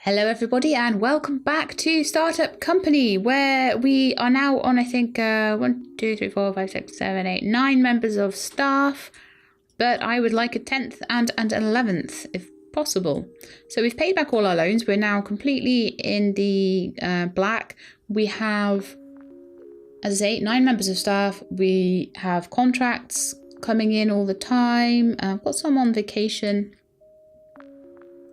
Hello everybody and welcome back to Startup Company, where we are now on, I think, 1, 2, 3, 4, 5, 6, 7, 8, 9 members of staff, but I would like a 10th and an 11th if possible. So we've paid back all our loans. We're now completely in the black. We have, as I say, 9 members of staff. We have contracts coming in all the time. I've got some on vacation.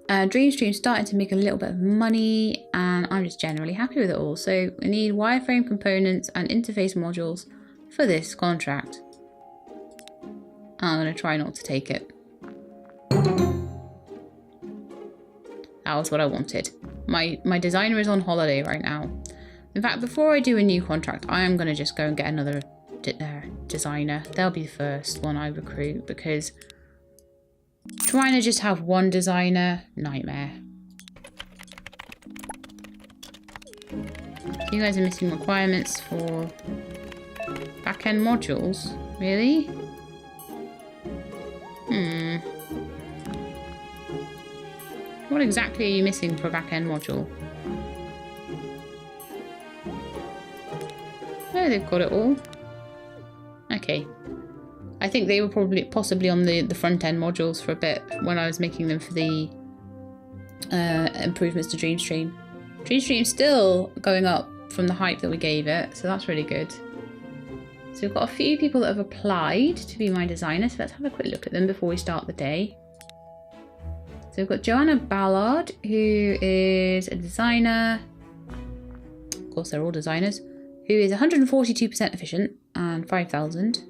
Dreamstream's starting to make a little bit of money and I'm just generally happy with it all. So we need wireframe components and interface modules for this contract. I'm going to try not to take it. That was what I wanted. My designer is on holiday right now. In fact, before I do a new contract, I am going to just go and get another designer. They'll be the first one I recruit because trying to just have one designer, nightmare. So you guys are missing requirements for back-end modules, really? What exactly are you missing for a back-end module? Oh, they've got it all. Okay. I think they were possibly on the front-end modules for a bit when I was making them for the improvements to Dreamstream. Dreamstream's still going up from the hype that we gave it, so that's really good. So we've got a few people that have applied to be my designer, so let's have a quick look at them before we start the day. So we've got Joanna Ballard, who is a designer. Of course, they're all designers. Who is 142% efficient and 5,000.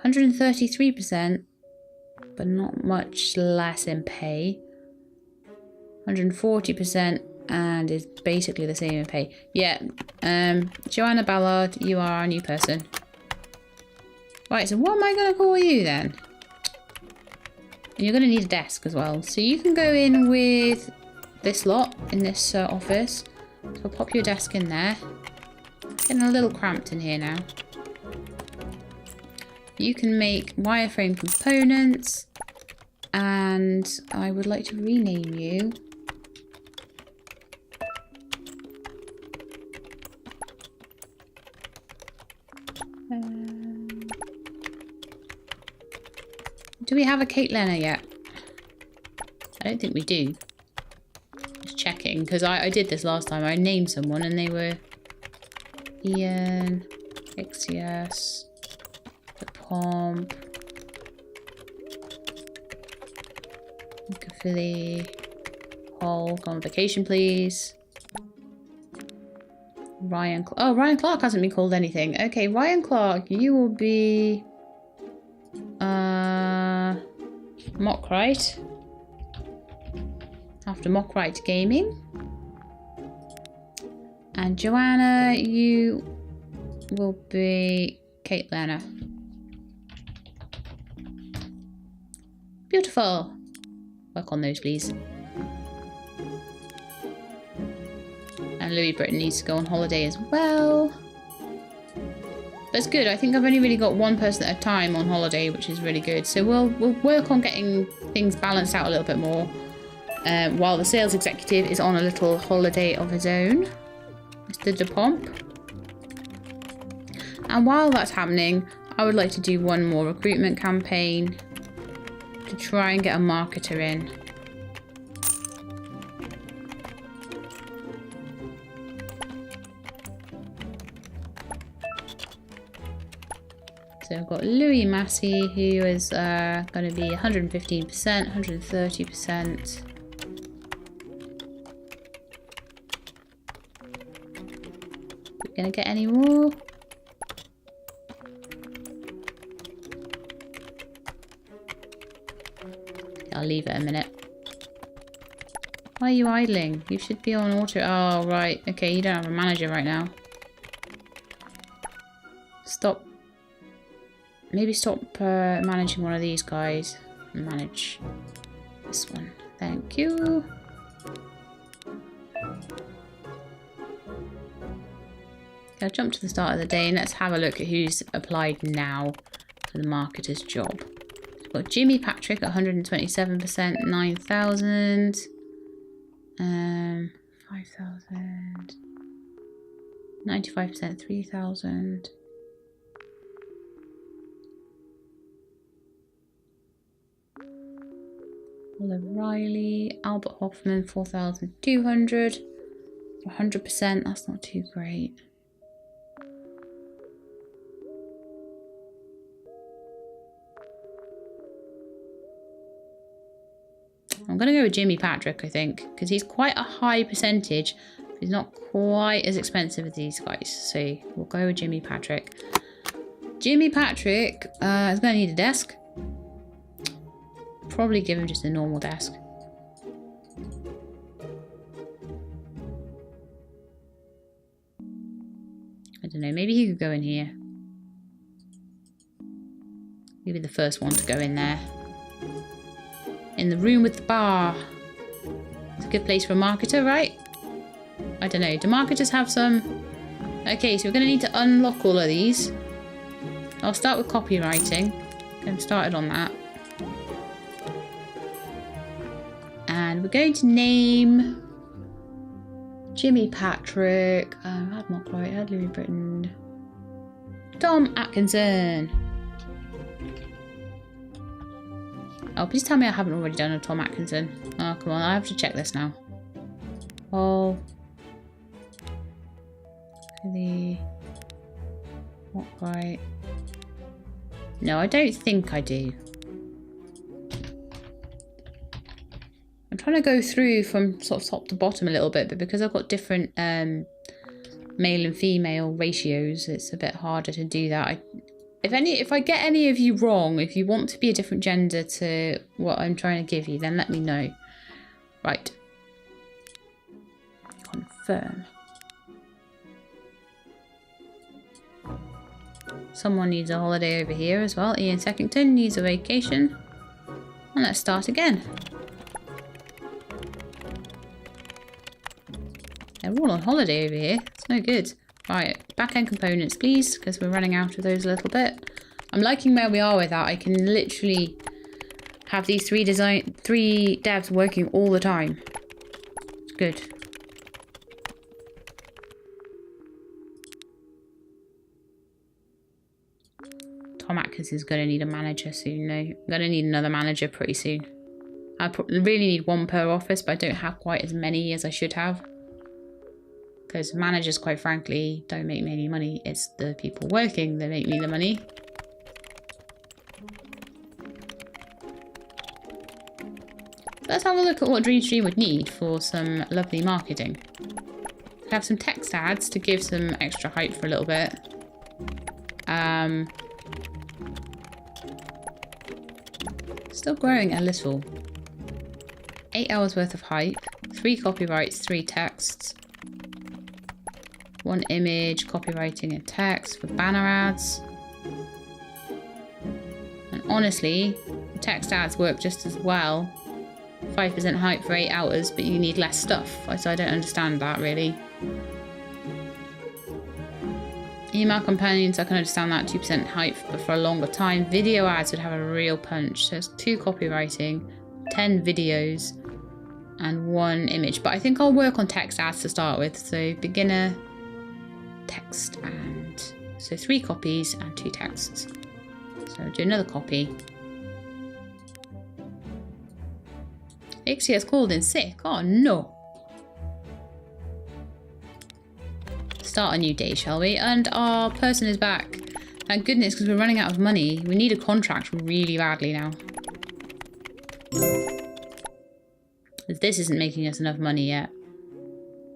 133%, but not much less in pay. 140% and is basically the same in pay. Yeah, Joanna Ballard, you are our new person. Right, so what am I going to call you then? And you're going to need a desk as well. So you can go in with this lot in this office. So I'll pop your desk in there. Getting a little cramped in here now. You can make wireframe components, and I would like to rename you. Do we have a Kate Lenner yet? I don't think we do. Just checking, because I did this last time. I named someone and they were Ian, Ixias, Pomp, Philly, Hall, go on vacation please. Ryan Clark hasn't been called anything. Okay, Ryan Clark, you will be Mockrite. After Mockrite Gaming. And Joanna, you will be Kate Lerner. Beautiful. Work on those, please. And Louis Britton needs to go on holiday as well. That's good. I think I've only really got one person at a time on holiday, which is really good. So we'll work on getting things balanced out a little bit more while the sales executive is on a little holiday of his own, Mr. DePomp. And while that's happening, I would like to do one more recruitment campaign to try and get a marketer in. So I've got Louis Massey, who is going to be 115%, 130%. We're going to get any more? I'll leave it a minute. Why are you idling? You should be on auto. Oh, right. Okay, you don't have a manager right now. Stop. Maybe stop managing one of these guys. Manage this one. Thank you. I'll jump to the start of the day and let's have a look at who's applied now for the marketer's job. We've got Jimmy Patrick at 127%, 9,000. 5,000. 95%, 3,000. Oliver Riley, Albert Hoffman, 4,200. 100%, that's not too great. I'm going to go with Jimmy Patrick, I think, because he's quite a high percentage. He's not quite as expensive as these guys, so we'll go with Jimmy Patrick. Jimmy Patrick is going to need a desk. Probably give him just a normal desk. I don't know, maybe he could go in here. Maybe the first one to go in there. In the room with the bar. It's a good place for a marketer, right? I don't know. Do marketers have some? Okay, so we're going to need to unlock all of these. I'll start with copywriting. Get them started on that. And we're going to name Jimmy Patrick. That's not quite. Had Louis Britton. Tom Atkinson. Oh, please tell me I haven't already done a Tom Atkinson. Oh, come on. I have to check this now. Oh. Not quite. No, I don't think I do. I'm trying to go through from sort of top to bottom a little bit, but because I've got different male and female ratios, it's a bit harder to do that. If I get any of you wrong, if you want to be a different gender to what I'm trying to give you, then let me know. Right. Confirm. Someone needs a holiday over here as well. Ian Seckington needs a vacation. And let's start again. They're all on holiday over here. It's no good. Right, back-end components, please, because we're running out of those a little bit. I'm liking where we are with that. I can literally have these three devs working all the time. It's good. Tom Atkins is going to need a manager soon, though. I'm going to need another manager pretty soon. I really need one per office, but I don't have quite as many as I should have. Because managers, quite frankly, don't make me any money. It's the people working that make me the money. So let's have a look at what DreamStream would need for some lovely marketing. We have some text ads to give some extra hype for a little bit. Still growing a little. 8 hours worth of hype. 3 copyrights, 3 texts. 1 image, copywriting and text for banner ads. And honestly, the text ads work just as well. 5% hype for 8 hours, but you need less stuff. So I don't understand that really. Email companions, I can understand that, 2% hype, but for a longer time. Video ads would have a real punch. So it's 2 copywriting, 10 videos, and 1 image. But I think I'll work on text ads to start with. So beginner, text, and so 3 copies and 2 texts. So I'll do another copy. Ixie has called in sick. Oh no. Start a new day, shall we? And our person is back. Thank goodness, because we're running out of money. We need a contract really badly now. This isn't making us enough money yet.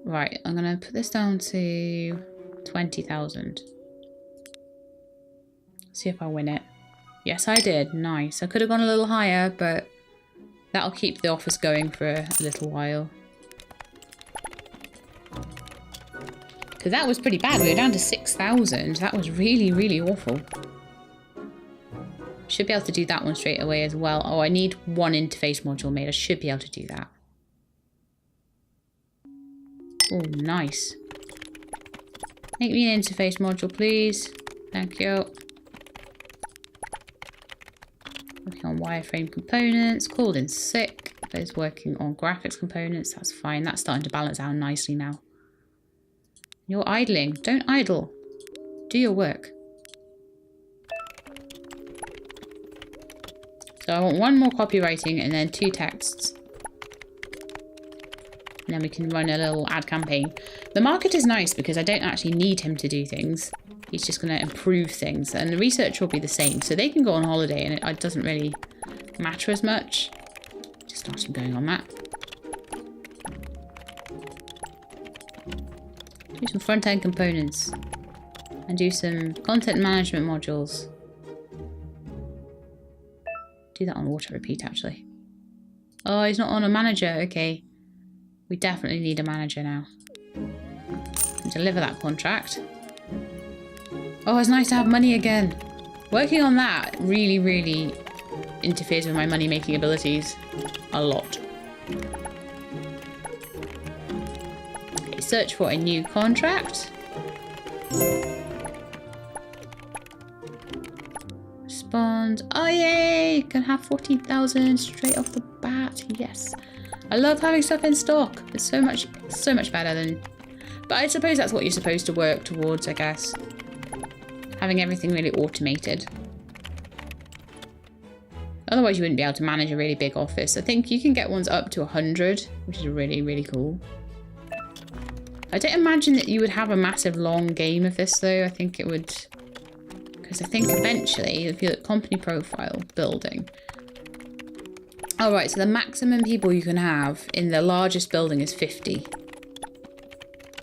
Right, I'm going to put this down to 20,000. See if I win it. Yes, I did. Nice. I could have gone a little higher, but that'll keep the office going for a little while. Because that was pretty bad. We were down to 6,000. That was really, really awful. Should be able to do that one straight away as well. Oh, I need 1 interface module made. I should be able to do that. Oh, nice. Make me an interface module, please. Thank you. Working on wireframe components. Called in sick. is working on graphics components. That's fine. That's starting to balance out nicely now. You're idling. Don't idle. Do your work. So I want one more copywriting and then 2 texts. And then we can run a little ad campaign. The market is nice because I don't actually need him to do things. He's just going to improve things. And the research will be the same. So they can go on holiday and it doesn't really matter as much. Just start going on that. Do some front-end components. And do some content management modules. Do that on auto repeat actually. Oh, he's not on a manager. Okay. We definitely need a manager now. And deliver that contract. Oh, it's nice to have money again. Working on that really, really interferes with my money-making abilities a lot. Okay, search for a new contract. Respond. Oh, yay! Can have 14,000 straight off the bat. Yes. I love having stuff in stock. It's so much better than... But I suppose that's what you're supposed to work towards, I guess. Having everything really automated. Otherwise you wouldn't be able to manage a really big office. I think you can get ones up to 100, which is really, really cool. I don't imagine that you would have a massive long game of this though. I think it would... Because I think eventually, if you look at company profile, building... Alright, so the maximum people you can have in the largest building is 50.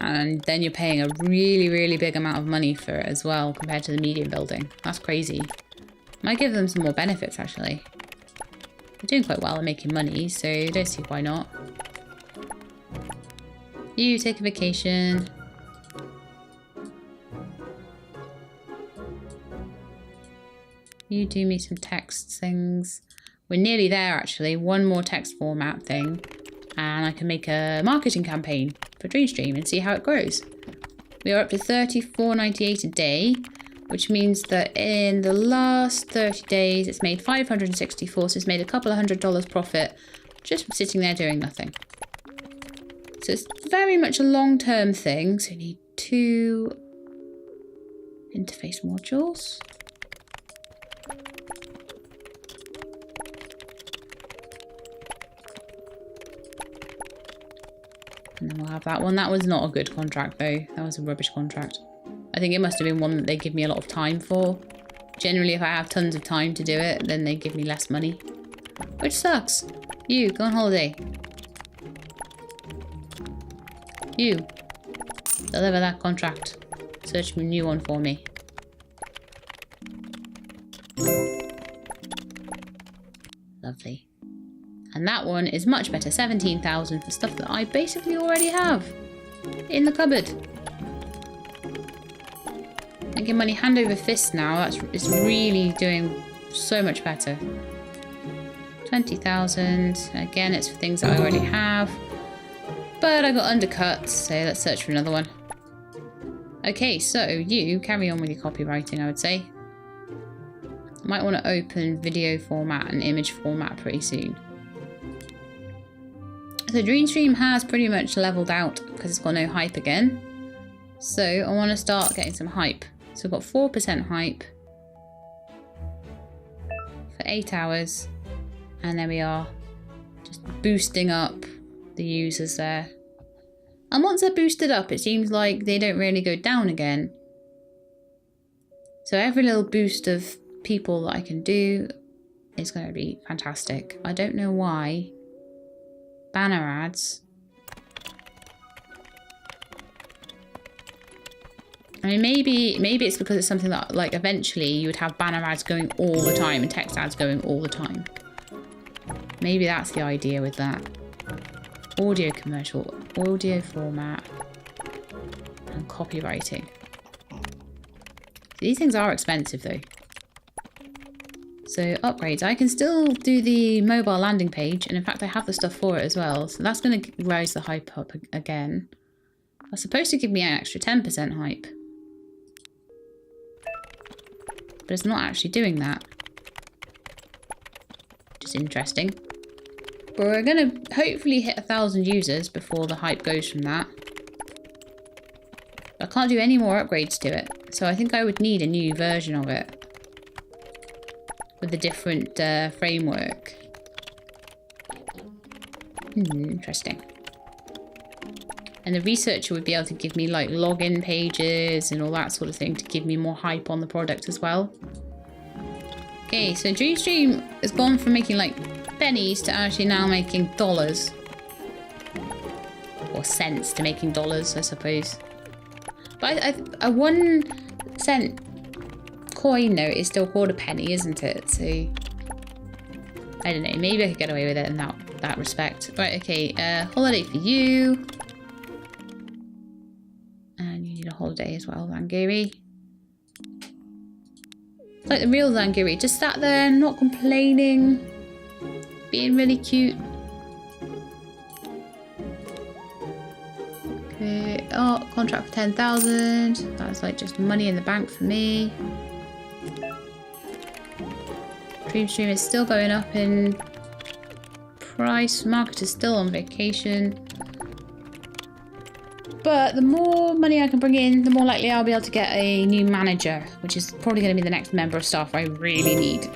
And then you're paying a really, really big amount of money for it as well compared to the medium building. That's crazy. Might give them some more benefits actually. They're doing quite well at making money, so I don't see why not. You take a vacation. You do me some text things. We're nearly there actually. One more text format thing. And I can make a marketing campaign for DreamStream and see how it grows. We are up to $34.98 a day, which means that in the last 30 days it's made $564, so it's made a couple of $100 profit just from sitting there doing nothing. So it's very much a long-term thing. So you need 2 interface modules. And then we'll have that one. That was not a good contract though. That was a rubbish contract. I think it must have been one that they give me a lot of time for. Generally, if I have tons of time to do it, then they give me less money. Which sucks. You, go on holiday. You, deliver that contract. Search a new one for me. Lovely. And that one is much better, 17,000 for stuff that I basically already have in the cupboard. I get money hand over fist now. It's really doing so much better. 20,000. Again, it's for things that I already have. But I got undercut, so let's search for another one. Okay, so you carry on with your copywriting, I would say. Might want to open video format and image format pretty soon. So DreamStream has pretty much leveled out because it's got no hype again. So I want to start getting some hype. So we've got 4% hype for 8 hours. And there we are. Just boosting up the users there. And once they're boosted up, it seems like they don't really go down again. So every little boost of people that I can do is going to be fantastic. I don't know why. Banner ads. I mean, maybe it's because it's something that, like, eventually you would have banner ads going all the time and text ads going all the time. Maybe that's the idea with that. Audio commercial, audio format, and copywriting. These things are expensive though. So upgrades, I can still do the mobile landing page, and in fact I have the stuff for it as well, so that's going to rise the hype up again. That's supposed to give me an extra 10% hype. But it's not actually doing that. Which is interesting. But we're gonna hopefully hit 1,000 users before the hype goes from that. I can't do any more upgrades to it, so I think I would need a new version of it with a different framework. Interesting. And the researcher would be able to give me like login pages and all that sort of thing to give me more hype on the product as well. Okay, so Dreamstream has gone from making like pennies to actually now making dollars. Or cents to making dollars, I suppose. But a 1 cent coin note is still called a penny, isn't it? So I don't know, maybe I could get away with it in that respect. Right, okay, holiday for you. And you need a holiday as well, Zangiri. It's like the real Zangiri, just sat there, not complaining, being really cute. Okay, oh, contract for 10,000. That's like just money in the bank for me. Dreamstream is still going up in price. Market is still on vacation. But the more money I can bring in, the more likely I'll be able to get a new manager, which is probably going to be the next member of staff I really need.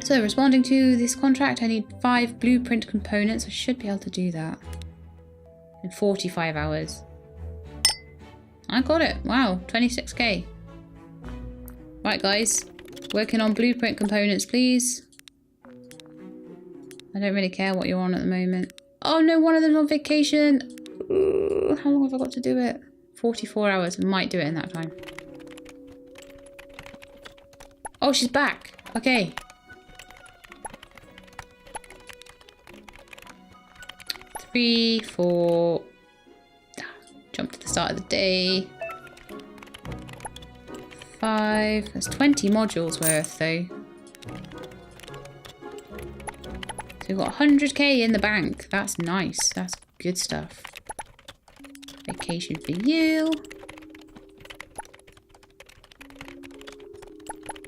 So, responding to this contract, I need 5 blueprint components. I should be able to do that in 45 hours. I got it. Wow, 26k. Right, guys. Working on blueprint components, please. I don't really care what you're on at the moment. Oh no, one of them's on vacation. Ooh, how long have I got to do it? 44 hours. I might do it in that time. Oh, she's back. Okay. 3, 4. Jump to the start of the day. 5. There's 20 modules worth though. So we've got 100k in the bank. That's nice. That's good stuff. Vacation for you.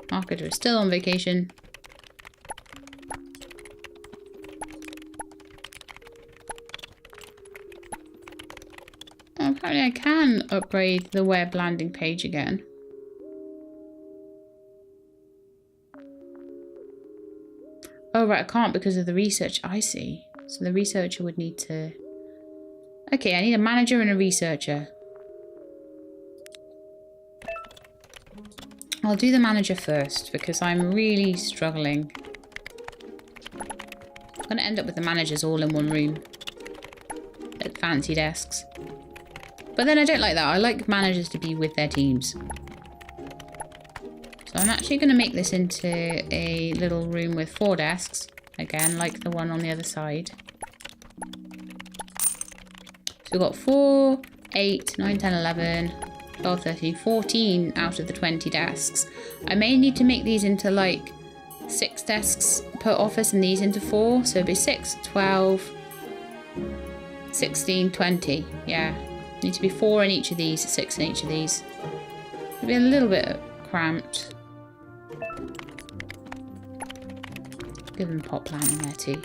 Marketer is still on vacation. Oh, apparently I can upgrade the web landing page again. Oh, right, I can't because of the research. I see. So the researcher would need to... Okay, I need a manager and a researcher. I'll do the manager first because I'm really struggling. I'm going to end up with the managers all in one room. At fancy desks. But then I don't like that. I like managers to be with their teams. So I'm actually going to make this into a little room with 4 desks. Again, like the one on the other side. So we've got 4, 8, 9, 10, 11, 12, 13, 14 out of the 20 desks. I may need to make these into like 6 desks per office and these into 4. So it'd be 6, 12, 16, 20. Yeah. Need to be 4 in each of these, 6 in each of these. It'll be a little bit cramped. Give them pot plant in there too.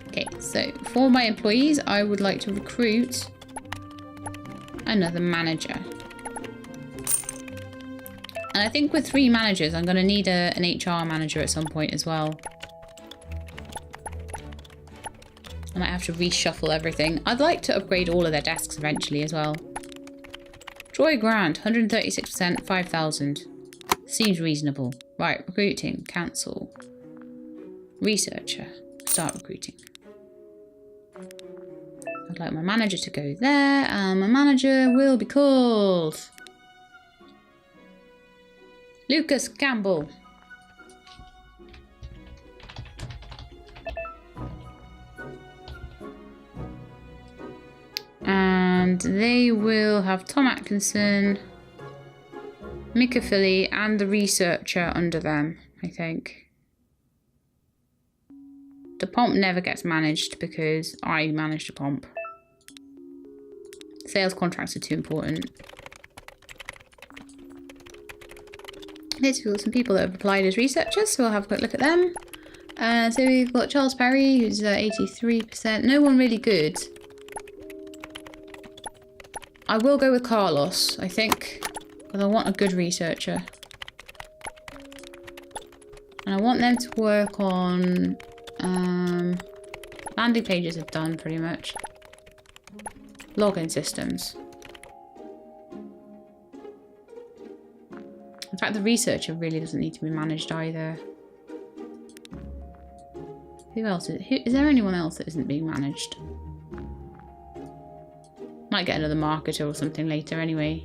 Okay, so for my employees, I would like to recruit another manager. And I think with 3 managers, I'm going to need an HR manager at some point as well. I might have to reshuffle everything. I'd like to upgrade all of their desks eventually as well. Troy Grant, 136%, 5,000. Seems reasonable. Right, recruiting, cancel. Researcher, start recruiting. I'd like my manager to go there, and my manager will be called Lucas Campbell. And they will have Tom Atkinson, Mika Philly, and the researcher under them, I think. The pomp never gets managed because I manage the pomp. Sales contracts are too important. Let's see some people that have applied as researchers, so we'll have a quick look at them. So we've got Charles Perry, who's 83%. No one really good. I will go with Carlos, I think, because I want a good researcher. And I want them to work on... landing pages are done, pretty much. Login systems. In fact, the researcher really doesn't need to be managed either. Who else is there anyone else that isn't being managed? Might get another marketer or something later anyway.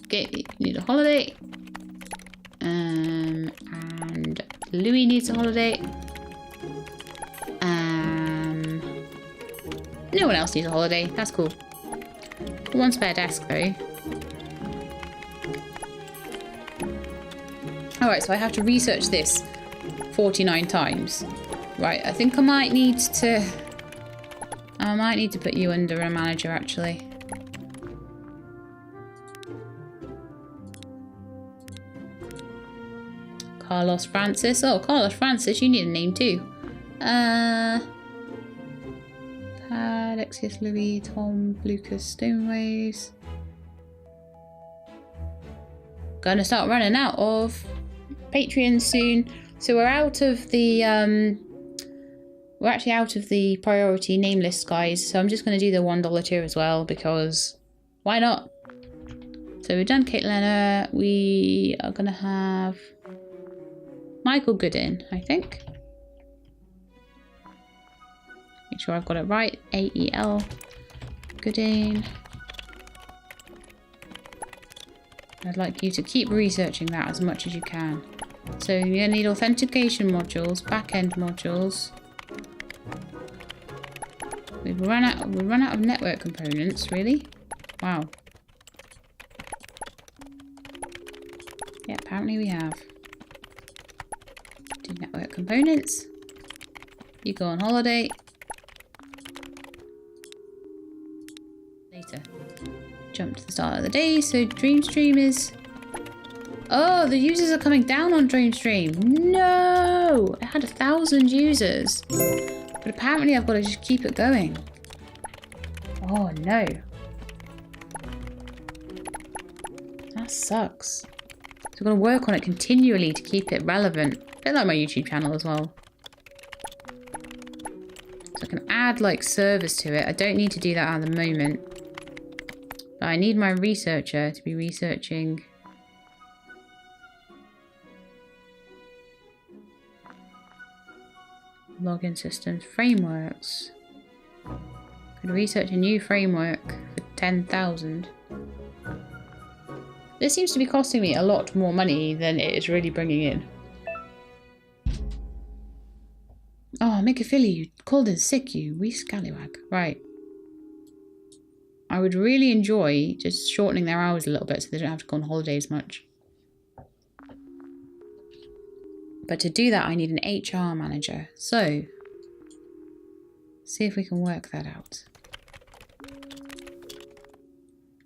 Okay, you need a holiday. And Louis needs a holiday. No one else needs a holiday. That's cool. One spare desk though. Alright, so I have to research this 49 times. Right, I think I might need to put you under a manager actually. Carlos Francis. Oh, Carlos Francis, you need a name too. Alexius, Louis, Tom, Lucas, Stoneways. Gonna start running out of Patreon soon. So we're out of the we're actually out of the priority name list, guys. So I'm just gonna do the $1 tier as well because why not? So we've done Kate Lenner. We are gonna have Michael Goodin, I think. Make sure I've got it right. A-E-L. Goodin. I'd like you to keep researching that as much as you can. So you're going to need authentication modules, back-end modules. We've run out of network components, really? Wow. Yeah, apparently we have. Do network components. You go on holiday. Later. Jump to the start of the day. So Dreamstream is... Oh, the users are coming down on Dreamstream. No! It had 1,000 users. But apparently I've got to just keep it going. Oh no. That sucks. So I've got to work on it continually to keep it relevant. A bit like my YouTube channel as well. So I can add like servers to it. I don't need to do that at the moment. But I need my researcher to be researching. Login systems, frameworks. Could research a new framework for 10,000. This seems to be costing me a lot more money than it is really bringing in. Oh, make a Philly, you called in sick, you wee scallywag. Right. I would really enjoy just shortening their hours a little bit so they don't have to go on holiday as much. But to do that, I need an HR manager. So, see if we can work that out.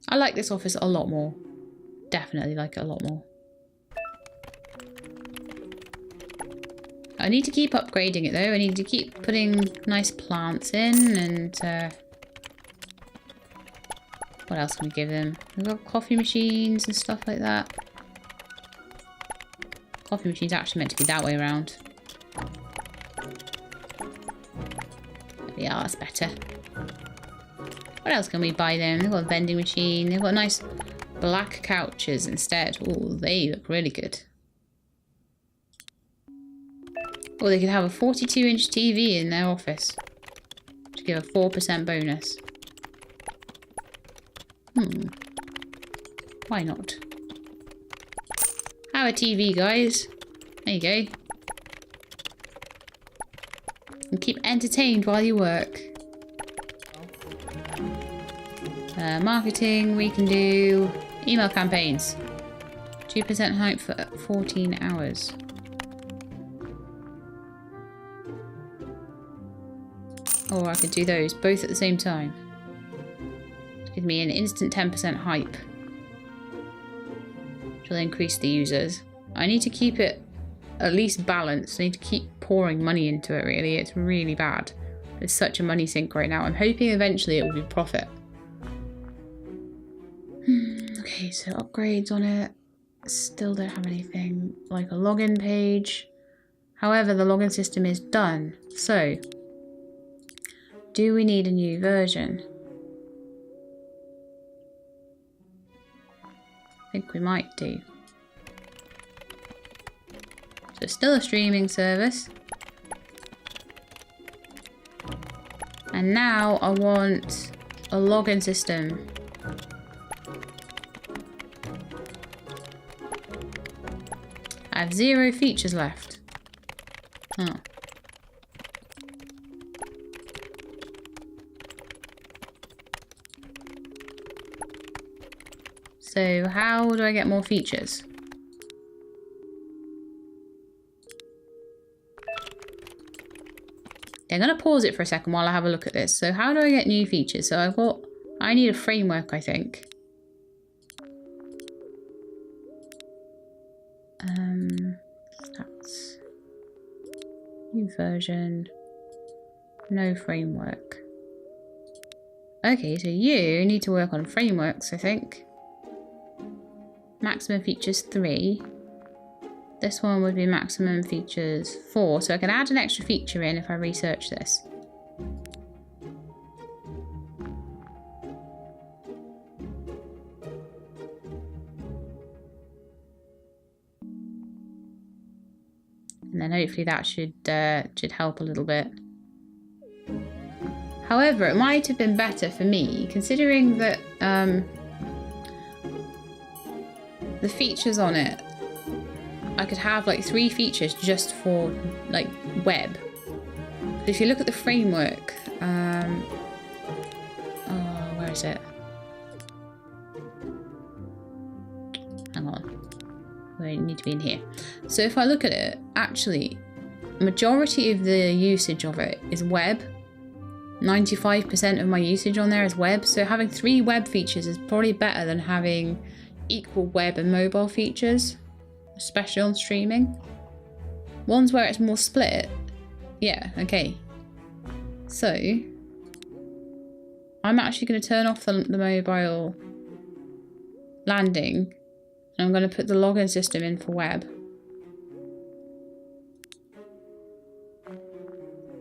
I like this office a lot more. Definitely like it a lot more. I need to keep upgrading it though. I need to keep putting nice plants in and... what else can we give them? We've got coffee machines and stuff like that. Coffee machine's actually meant to be that way around. Yeah, that's better. What else can we buy them? They've got a vending machine. They've got nice black couches instead. Oh, they look really good. Or they could have a 42-inch TV in their office to give a 4% bonus. Why not? Have a TV, guys. There you go. And keep entertained while you work. Marketing, we can do email campaigns. 2% hype for 14 hours. Or I could do those both at the same time. Give me an instant 10% hype. Which will increase the users. I need to keep it at least balanced. I need to keep pouring money into it, really. It's really bad. It's such a money sink right now. I'm hoping eventually it will be profit. Okay, so upgrades on it. Still don't have anything like a login page. However, the login system is done. So, do we need a new version? I think we might do. So still a streaming service. And now I want a login system. I have 0 features left. Oh. So how do I get more features? I'm going to pause it for a second while I have a look at this. So how do I get new features? So I need a framework, I think. Stats. New version. No framework. Okay, so you need to work on frameworks, I think. Maximum features 3. This one would be maximum features 4, so I can add an extra feature in if I research this. And then hopefully that should help a little bit. However, it might have been better for me, considering that the features on it, I could have like 3 features just for like web. If you look at the framework, oh, where is it? Hang on, we need to be in here. So if I look at it, actually, majority of the usage of it is web. 95% of my usage on there is web. So having 3 web features is probably better than having equal web and mobile features. Especially on streaming. Ones where it's more split. Yeah, okay. So, I'm actually going to turn off the mobile landing. And I'm going to put the login system in for web.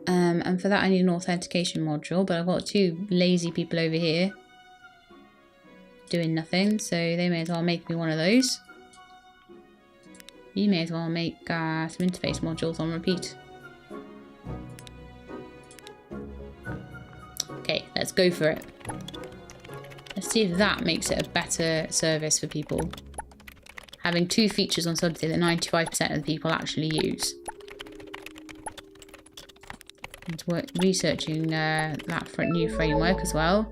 And for that I need an authentication module. But I've got 2 lazy people over here. Doing nothing. So they may as well make me one of those. You may as well make some interface modules on repeat. Okay, let's go for it. Let's see if that makes it a better service for people. Having 2 features on something that 95% of the people actually use. And researching that new framework as well.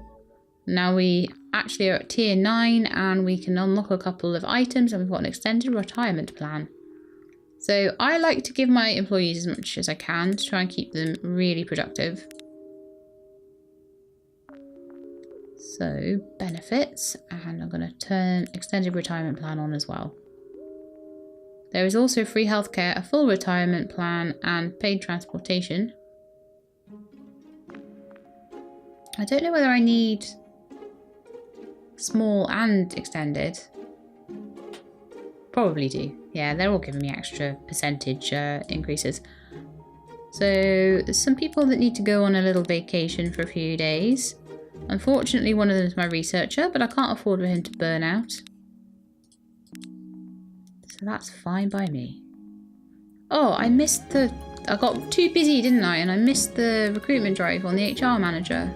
Now we actually are at tier 9 and we can unlock a couple of items and we've got an extended retirement plan. So I like to give my employees as much as I can to try and keep them really productive. So benefits, and I'm going to turn extended retirement plan on as well. There is also free healthcare, a full retirement plan and paid transportation. I don't know whether I need small and extended. Probably do. Yeah, they're all giving me extra percentage increases. So there's some people that need to go on a little vacation for a few days. Unfortunately, one of them is my researcher, but I can't afford for him to burn out. So that's fine by me. Oh, I got too busy, didn't I? And I missed the recruitment drive on the HR manager.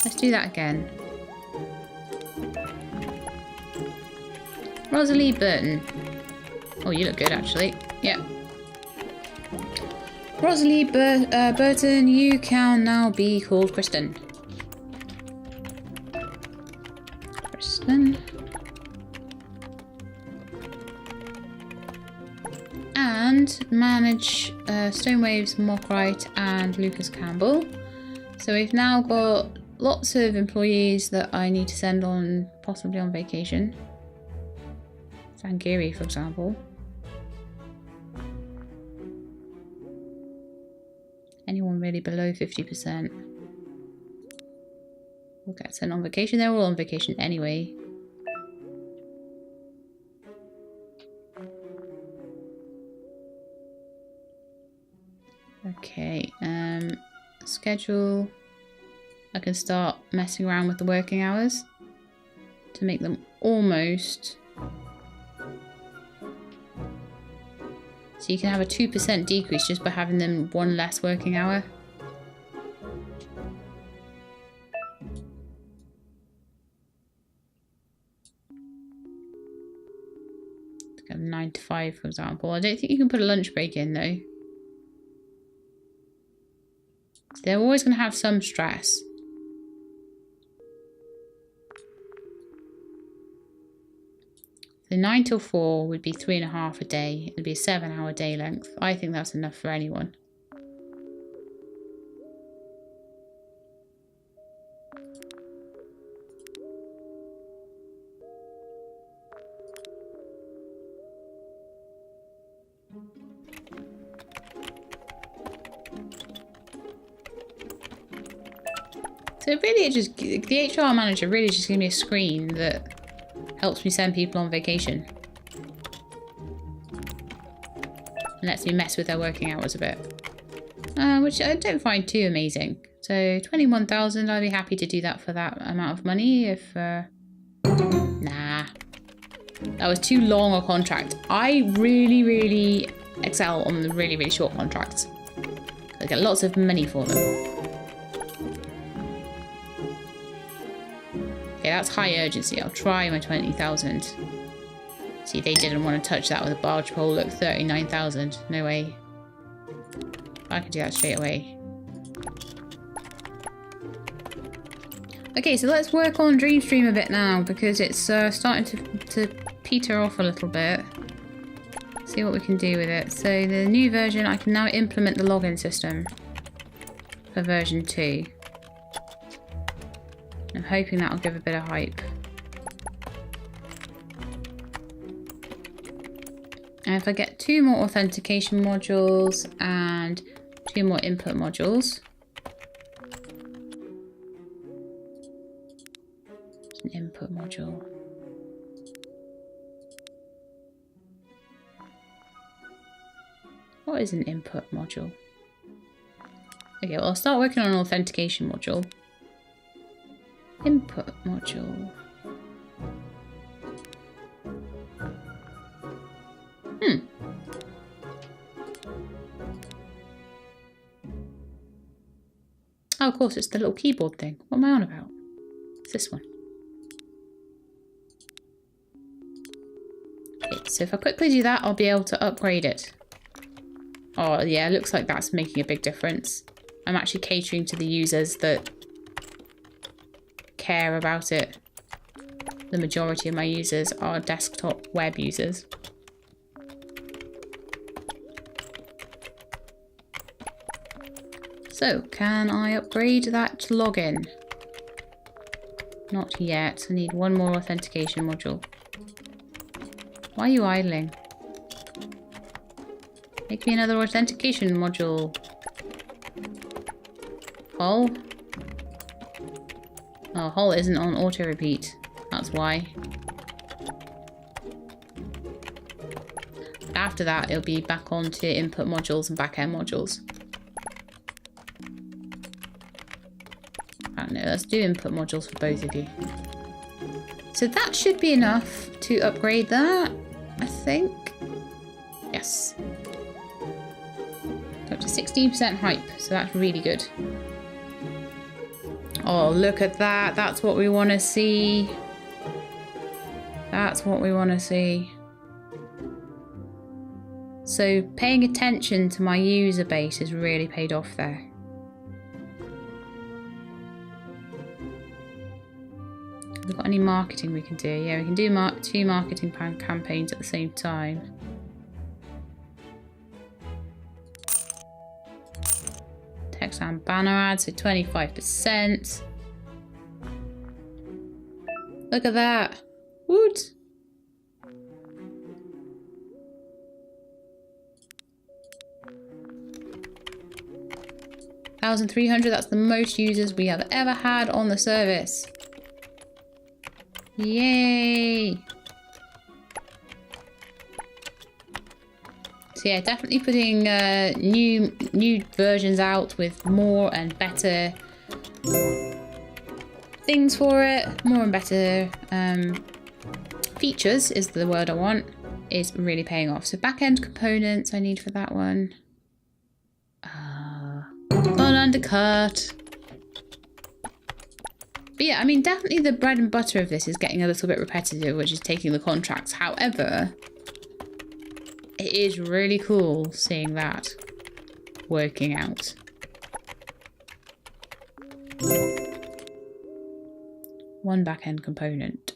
Let's do that again. Rosalie Burton. Oh, you look good, actually. Yeah. Rosalie Burton, you can now be called Kristen. Kristen. And manage Stonewaves, Mockrite, and Lucas Campbell. So we've now got lots of employees that I need to send on, possibly on vacation. Sangiri, for example. really below 50%. We'll get sent on vacation. They're all on vacation anyway. Okay, schedule. I can start messing around with the working hours to make them almost. So you can have a 2% decrease just by having them one less working hour. Let's go 9 to 5, for example. I don't think you can put a lunch break in though. They're always going to have some stress. So 9 till 4 would be 3.5 a day. It'd be a 7-hour day length. I think that's enough for anyone. So really, the HR manager really just gave me a screen that helps me send people on vacation. And lets me mess with their working hours a bit. Which I don't find too amazing. So 21,000, I'd be happy to do that for that amount of money if... Nah. That was too long a contract. I really excel on the really short contracts. I get lots of money for them. Okay, that's high urgency. I'll try my 20,000. See, they didn't want to touch that with a barge pole. Look, 39,000. No way. I can do that straight away. Okay, so let's work on Dreamstream a bit now because it's starting to peter off a little bit. See what we can do with it. So the new version, I can now implement the login system for version 2. I'm hoping that'll give a bit of hype. And if I get 2 more authentication modules and 2 more input modules. It's an input module. What is an input module? Okay, well I'll start working on an authentication module. Input module. Oh, of course, it's the little keyboard thing. What am I on about? It's this one. Okay, so if I quickly do that, I'll be able to upgrade it. Oh, yeah, it looks like that's making a big difference. I'm actually catering to the users that care about it. The majority of my users are desktop web users. So, can I upgrade that login? Not yet. I need 1 more authentication module. Why are you idling? Make me another authentication module. Hull? Oh, Hull isn't on auto repeat. That's why. After that, it'll be back onto input modules and backend modules. I don't know, let's do input modules for both of you. So that should be enough to upgrade that, I think. Yes. Up to 16% hype, so that's really good. Oh, look at that. That's what we want to see. That's what we want to see. So paying attention to my user base has really paid off there. Have we got any marketing we can do? Yeah, we can do 2 marketing campaigns at the same time. Text and banner ads, so 25%. Look at that. Woot! 1,300, that's the most users we have ever had on the service. Yay! So yeah, definitely putting new versions out with more and better things for it. More and better features is the word I want. Is really paying off. So back-end components I need for that one. Undercut. But yeah, I mean, definitely the bread and butter of this is getting a little bit repetitive, which is taking the contracts. However, it is really cool seeing that working out. One back-end component.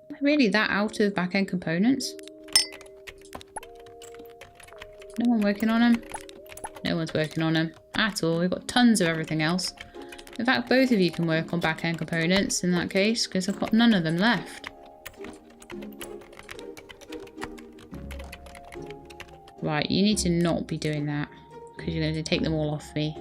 Am I really that out of back-end components? No one working on them? No one's working on them at all. We've got tons of everything else. In fact, both of you can work on back-end components in that case, because I've got none of them left. Right, you need to not be doing that, because you're going to take them all off me.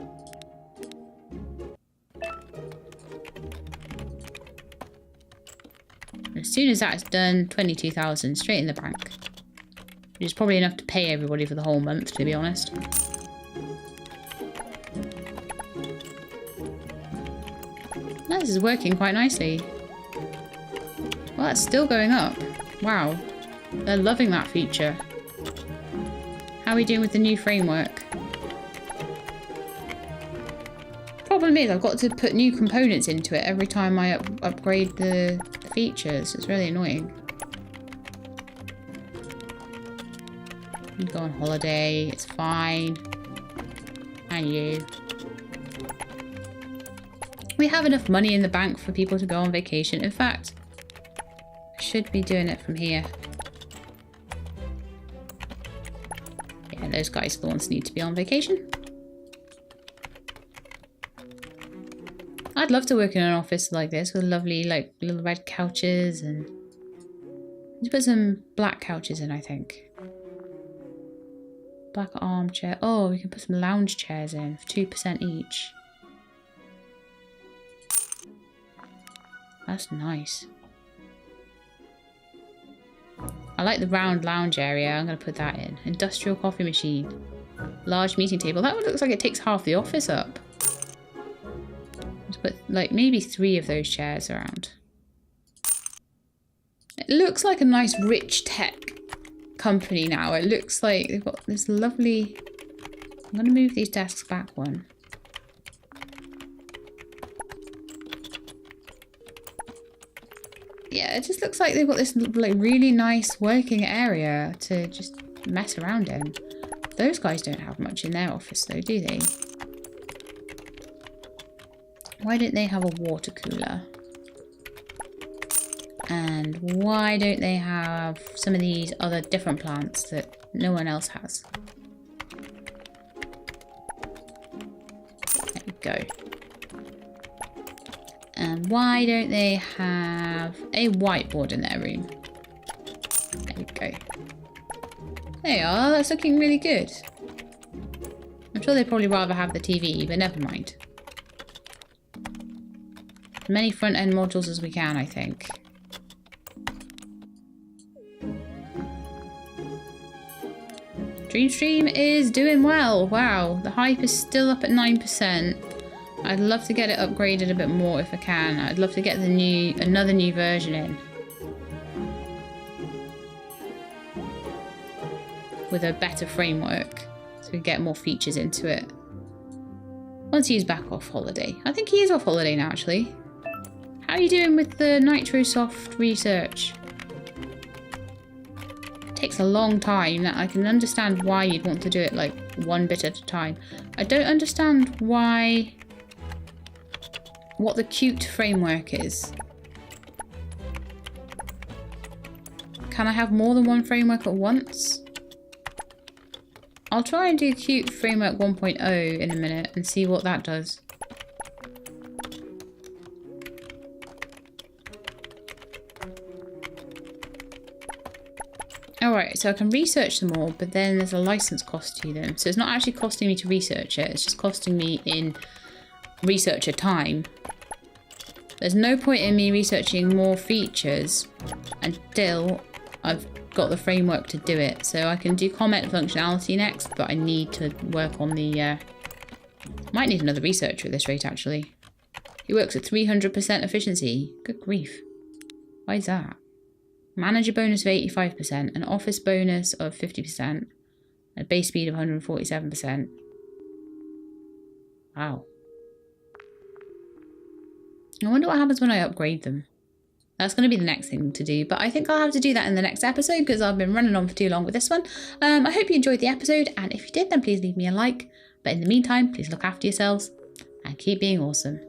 As soon as that's done, 22,000 straight in the bank. Which is probably enough to pay everybody for the whole month, to be honest. This is working quite nicely. Well, that's still going up. Wow. They're loving that feature. How are we doing with the new framework? Problem is, I've got to put new components into it every time I upgrade the features. It's really annoying. You go on holiday, it's fine. And you. We have enough money in the bank for people to go on vacation. In fact, I should be doing it from here. Yeah, those guys are the ones who need to be on vacation. I'd love to work in an office like this with lovely, like, little red couches and... Let's put some black couches in, I think. Black armchair. Oh, we can put some lounge chairs in for 2% each. That's nice. I like the round lounge area. I'm going to put that in. Industrial coffee machine. Large meeting table. That one looks like it takes half the office up. Let's put like maybe 3 of those chairs around. It looks like a nice rich tech company now. It looks like they've got this lovely... I'm going to move these desks back one. Yeah, it just looks like they've got this like really nice working area to just mess around in. Those guys don't have much in their office though, do they? Why don't they have a water cooler? And why don't they have some of these other different plants that no one else has? There we go. And why don't they have a whiteboard in their room? There we go. There you are, that's looking really good. I'm sure they'd probably rather have the TV, but never mind. As many front-end modules as we can, I think. Dreamstream is doing well. Wow, the hype is still up at 9%. I'd love to get it upgraded a bit more if I can. I'd love to get the another new version in. With a better framework. So we get more features into it. Once he's back off holiday. I think he is off holiday now, actually. How are you doing with the Nitrosoft research? It takes a long time. I can understand why you'd want to do it like one bit at a time. I don't understand why... what the Qt framework is. Can I have more than one framework at once? I'll try and do Qt framework 1.0 in a minute and see what that does. Alright, so I can research them all, but then there's a license cost to them. So it's not actually costing me to research it, it's just costing me in researcher time. There's no point in me researching more features until I've got the framework to do it. So I can do comment functionality next, but I need to work on the... might need another researcher at this rate, actually. He works at 300% efficiency. Good grief. Why is that? Manager bonus of 85%, an office bonus of 50%, a base speed of 147%. Wow. I wonder what happens when I upgrade them. That's going to be the next thing to do, but I think I'll have to do that in the next episode because I've been running on for too long with this one. I hope you enjoyed the episode, and if you did, then please leave me a like. But in the meantime, please look after yourselves and keep being awesome.